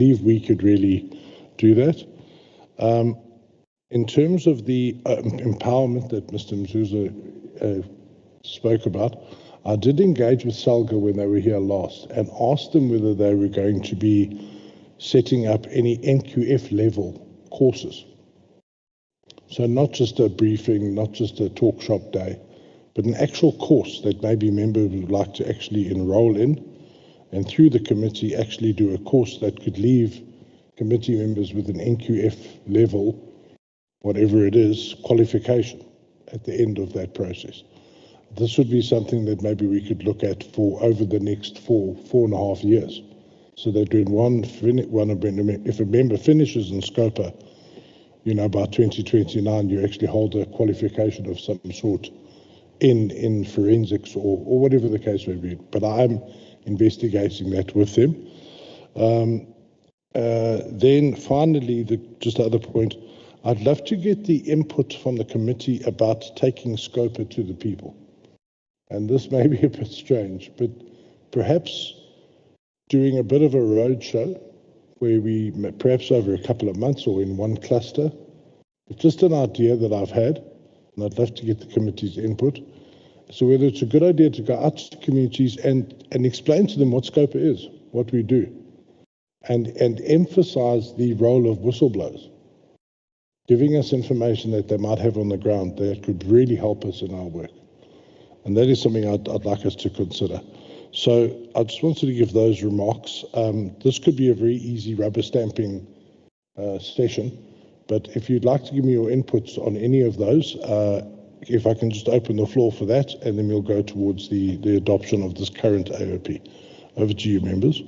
believe we could really do that. In terms of the empowerment that Mr. Mzuza spoke about, I did engage with Salga when they were here last and asked them whether they were going to be setting up any NQF level courses. So not just a briefing, not just a talk shop day, but an actual course that maybe members would like to actually enroll in, and through the committee actually do a course that could leave committee members with an NQF level, whatever it is, qualification at the end of that process. This would be something that maybe we could look at for over the next 4.5 years. So that if a member finishes in SCOPA, by 2029, you actually hold a qualification of some sort in forensics or whatever the case may be. But I'm investigating that with them. Then finally, just the other point, I'd love to get the input from the committee about taking SCOPA to the people. And this may be a bit strange, but perhaps doing a bit of a roadshow where we, perhaps over a couple of months or in one cluster, it's just an idea that I've had, and I'd love to get the committee's input. So whether it's a good idea to go out to communities and explain to them what SCOPA is, what we do, and emphasize the role of whistleblowers, giving us information that they might have on the ground that could really help us in our work. And that is something I'd like us to consider. So I just wanted to give those remarks. This could be a very easy rubber stamping session, but if you'd like to give me your inputs on any of those, if I can just open the floor for that, and then we'll go towards the adoption of this current AOP. Over to you, members.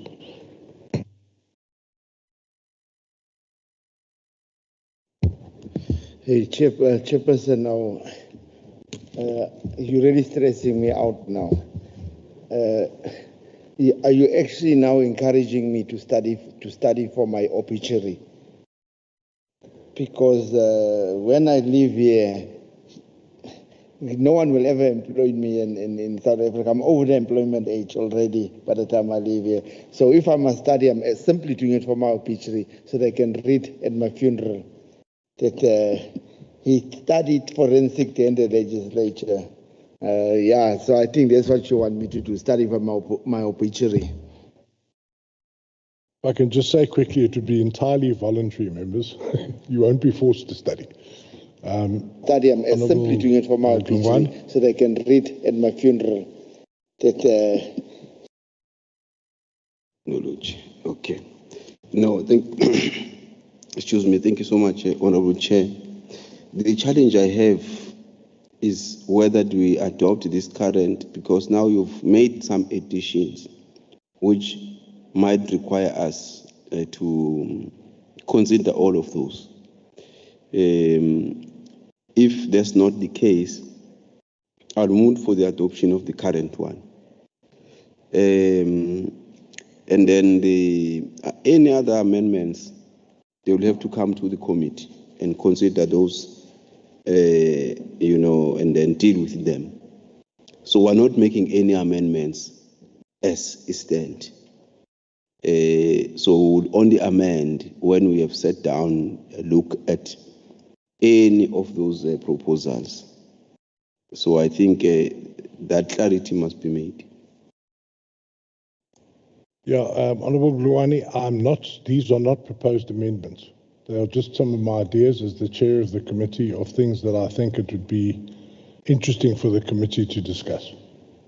Hey, Chairperson, now you're really stressing me out now. Are you actually now encouraging me to study for my obituary? Because when I live here, no one will ever employ me in South Africa. I'm over the employment age already by the time I live here. So if I must study, I'm simply doing it for my obituary so they can read at my funeral that he studied forensic in the legislature. Yeah, so I think that's what you want me to do, study for my obituary. I can just say quickly, it would be entirely voluntary, members. You won't be forced to study. Study, I'm simply doing it for my obituary so they can read at my funeral that... Okay. No, excuse me, thank you so much, Honorable Chair. The challenge I have is whether do we adopt this current, because now you've made some additions which might require us to consider all of those. If that's not the case, I'll move for the adoption of the current one. And then any other amendments, they will have to come to the committee and consider those, and then deal with them. So we're not making any amendments as it stands. So we'll only amend when we have sat down, look at any of those proposals. So I think that clarity must be made. Yeah, Honourable Luwani, these are not proposed amendments. They are just some of my ideas as the chair of the committee of things that I think it would be interesting for the committee to discuss.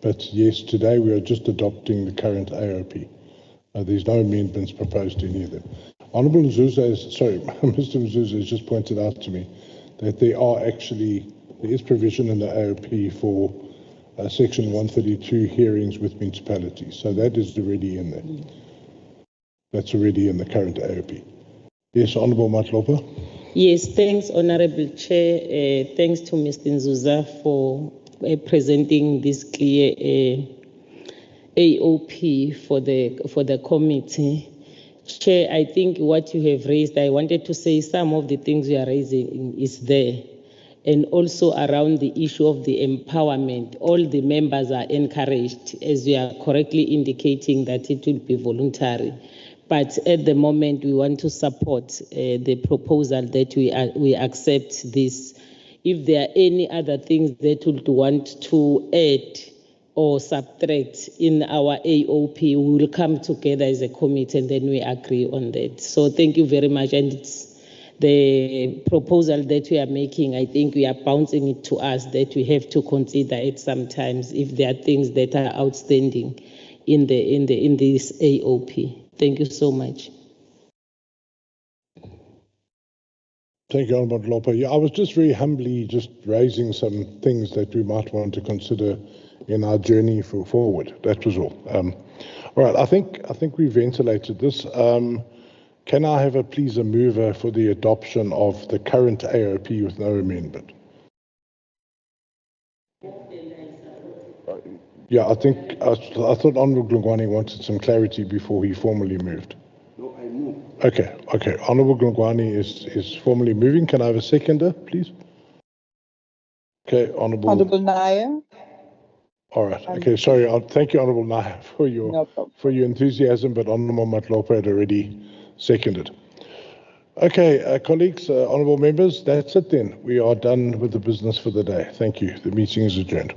But yes, today we are just adopting the current AOP. There's no amendments proposed to any of them. Honourable Mzuza Mr. Mzuza has just pointed out to me that there is provision in the AOP for Section 132 hearings with municipalities. So that is already in there. That's already in the current AOP. Yes, Honourable Matlopa. Yes, thanks, Honourable Chair. Thanks to Mr. Mzuza for presenting this clear AOP for the committee. Chair, I think what you have raised, I wanted to say some of the things you are raising is there. And also around the issue of the empowerment, all the members are encouraged, as you are correctly indicating that it will be voluntary. But at the moment, we want to support the proposal that we accept this. If there are any other things that we would want to add or subtract in our AOP, we will come together as a committee and then we agree on that. So thank you very much. And it's the proposal that we are making, I think we are bouncing it to us that we have to consider it sometimes if there are things that are outstanding in this AOP. Thank you so much. Thank you, Honourable Lopa. Yeah, I was just very humbly just raising some things that we might want to consider in our journey forward. That was all. All right, I think we ventilated this. Can I have please a mover for the adoption of the current AOP with no amendment? Yeah, I thought Honourable Glungwane wanted some clarity before he formally moved. No, I move. Okay. Honourable Glungwane is formally moving. Can I have a seconder, please? Okay, Honourable Naya. All right. Okay, sorry. Thank you, Honourable Naya, for your enthusiasm, but Honourable Matlopa had already seconded. Okay, colleagues, honourable members, that's it then. We are done with the business for the day. Thank you. The meeting is adjourned.